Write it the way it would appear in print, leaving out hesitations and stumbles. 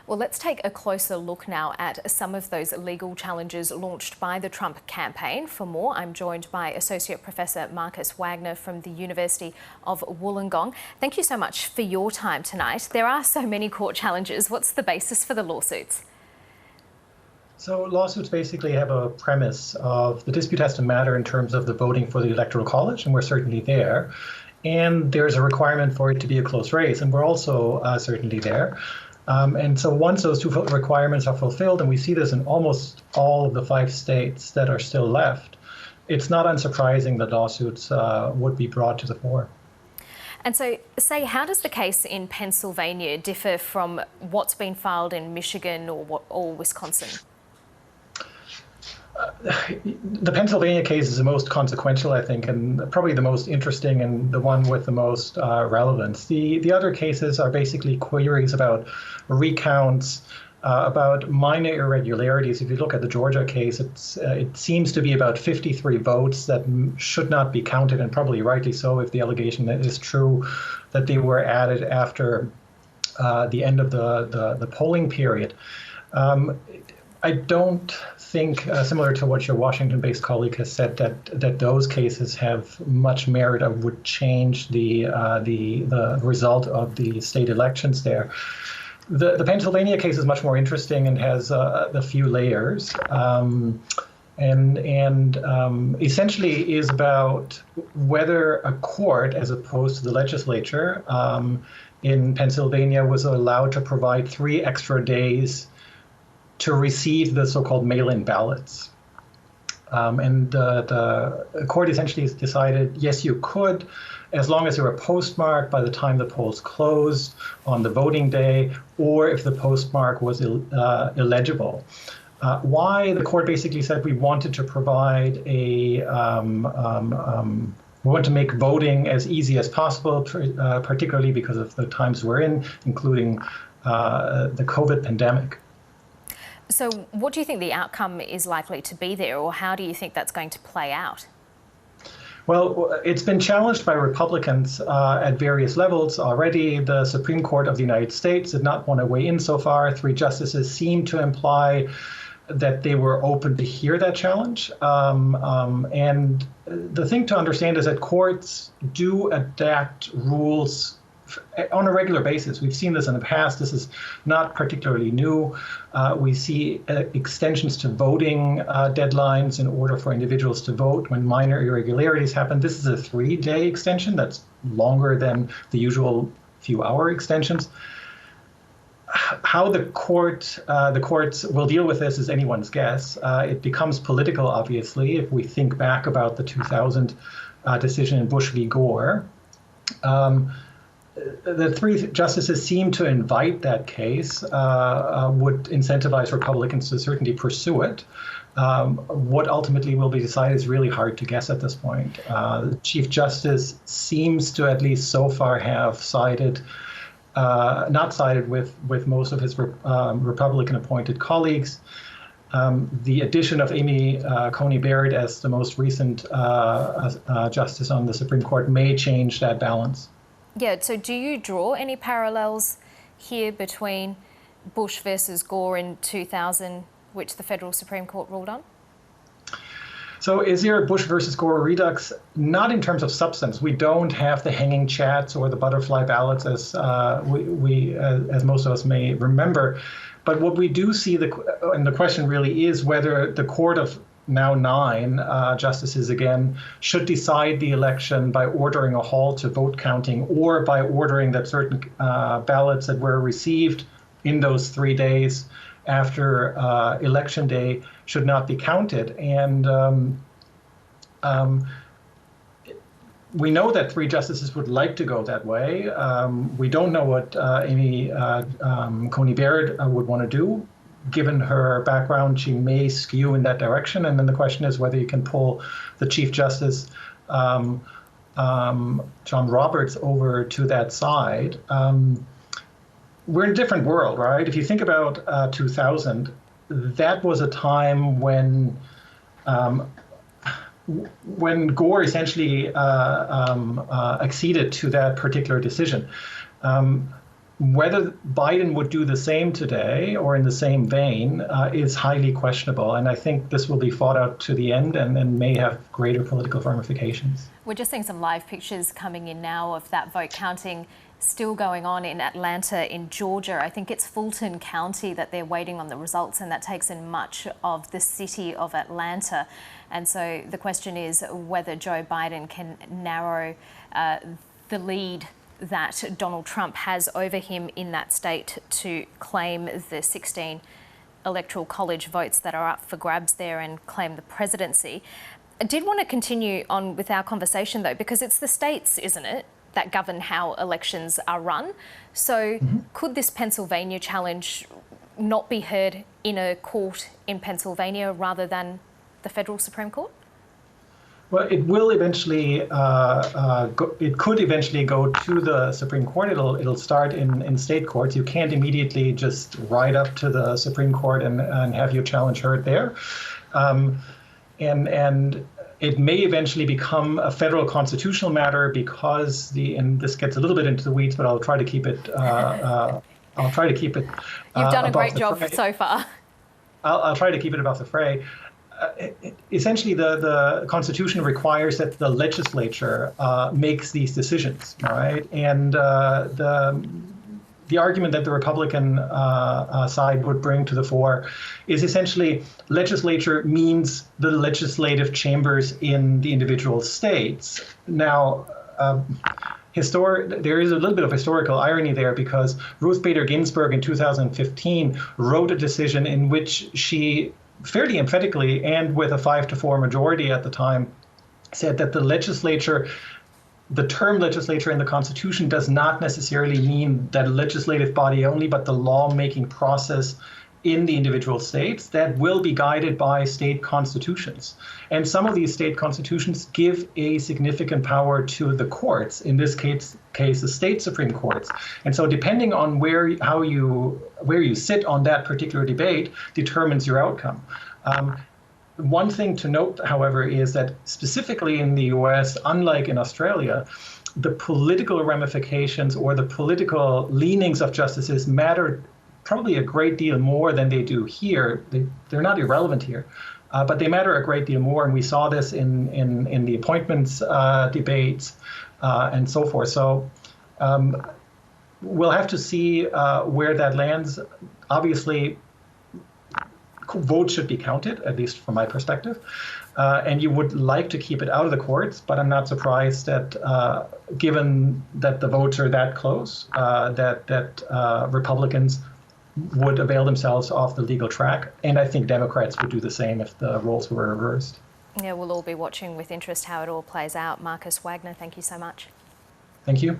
Well, let's take a closer look now at some of those legal challenges launched by the Trump campaign. For more, I'm joined by Associate Professor Markus Wagner from the University of Wollongong. Thank you so much for your time tonight. There are so many court challenges. What's the basis for the lawsuits? So lawsuits basically have a premise of the dispute has to matter in terms of the voting for the Electoral College, and we're certainly there. And there's a requirement for it to be a close race, and we're also certainly there. And so once those two requirements are fulfilled, and we see this in almost all of the 5 states that are still left, it's not unsurprising that lawsuits would be brought to the fore. And so, how does the case in Pennsylvania differ from what's been filed in Michigan or Wisconsin? The Pennsylvania case is the most consequential, I think, and probably the most interesting and the one with the most relevance. The other cases are basically queries about recounts, about minor irregularities. If you look at the Georgia case, it seems to be about 53 votes that should not be counted, and probably rightly so if the allegation is true that they were added after the end of the polling period. I don't think, similar to what your Washington-based colleague has said, that those cases have much merit or would change the result of the state elections there. The Pennsylvania case is much more interesting and has a few layers, and essentially is about whether a court, as opposed to the legislature, in Pennsylvania was allowed to provide 3 extra days to receive the so-called mail-in ballots. And the court essentially decided, yes, you could, as long as they were postmarked by the time the polls closed on the voting day, or if the postmark was illegible. Why? The court basically said we wanted to provide we want to make voting as easy as possible, particularly because of the times we're in, including the COVID pandemic. So what do you think the outcome is likely to be there, or how do you think that's going to play out? Well, it's been challenged by Republicans at various levels already. The Supreme Court of the United States did not want to weigh in so far. 3 justices seem to imply that they were open to hear that challenge. And the thing to understand is that courts do adapt rules on a regular basis. We've seen this in the past. This is not particularly new. We see extensions to voting deadlines in order for individuals to vote when minor irregularities happen. This is a 3-day extension. That's longer than the usual few-hour extensions. How the courts will deal with this is anyone's guess. It becomes political, obviously, if we think back about the 2000 decision in Bush v. Gore. The 3 justices seem to invite that case, would incentivize Republicans to certainly pursue it. What ultimately will be decided is really hard to guess at this point. The Chief Justice seems to, at least so far, have not sided with most of his Republican-appointed colleagues. The addition of Amy Coney Barrett as the most recent justice on the Supreme Court may change that balance. Yeah, so do you draw any parallels here between Bush versus Gore in 2000, which the federal Supreme Court ruled on? So is there a Bush versus Gore redux? Not in terms of substance. We don't have the hanging chats or the butterfly ballots as as most of us may remember. But what we do see, and the question really is whether the court of now 9 justices again should decide the election by ordering a halt to vote counting, or by ordering that certain ballots that were received in those 3 days after Election Day should not be counted. And we know that 3 justices would like to go that way. We don't know what Amy Coney Barrett would want to do. Given her background, she may skew in that direction. And then the question is whether you can pull the Chief Justice, John Roberts, over to that side. We're in a different world, right? If you think about 2000, that was a time when Gore essentially acceded to that particular decision. Whether Biden would do the same today or in the same vein is highly questionable. And I think this will be fought out to the end and may have greater political ramifications. We're just seeing some live pictures coming in now of that vote counting still going on in Atlanta, in Georgia. I think it's Fulton County that they're waiting on the results, and that takes in much of the city of Atlanta. And so the question is whether Joe Biden can narrow the lead that Donald Trump has over him in that state to claim the 16 electoral college votes that are up for grabs there and claim the presidency. I did want to continue on with our conversation though, because it's the states, isn't it, that govern how elections are run. So could this Pennsylvania challenge not be heard in a court in Pennsylvania rather than the federal Supreme Court? Well, it will eventually. It could eventually go to the Supreme Court. It'll start in state courts. You can't immediately just ride up to the Supreme Court and have your challenge heard there. And it may eventually become a federal constitutional matter because and this gets a little bit into the weeds, but I'll try to keep it. You've done a great job so far. I'll try to keep it above the fray. Essentially, the Constitution requires that the legislature makes these decisions, right? And the argument that the Republican side would bring to the fore is essentially legislature means the legislative chambers in the individual states. Now, there is a little bit of historical irony there because Ruth Bader Ginsburg in 2015 wrote a decision in which she fairly emphatically and with a 5-4 majority at the time said that the term legislature in the Constitution does not necessarily mean that a legislative body only, but the lawmaking process in the individual states that will be guided by state constitutions. And some of these state constitutions give a significant power to the courts, in this case the state Supreme Courts. And so depending on where you sit on that particular debate determines your outcome. One thing to note, however, is that specifically in the US, unlike in Australia, the political ramifications or the political leanings of justices matter probably a great deal more than they do here. They're not irrelevant here, but they matter a great deal more. And we saw this in the appointments debates and so forth. So we'll have to see where that lands. Obviously, votes should be counted, at least from my perspective. And you would like to keep it out of the courts, but I'm not surprised that, given that the votes are that close, that Republicans would avail themselves of the legal track. And I think Democrats would do the same if the roles were reversed. Yeah, we'll all be watching with interest how it all plays out. Markus Wagner, thank you so much. Thank you.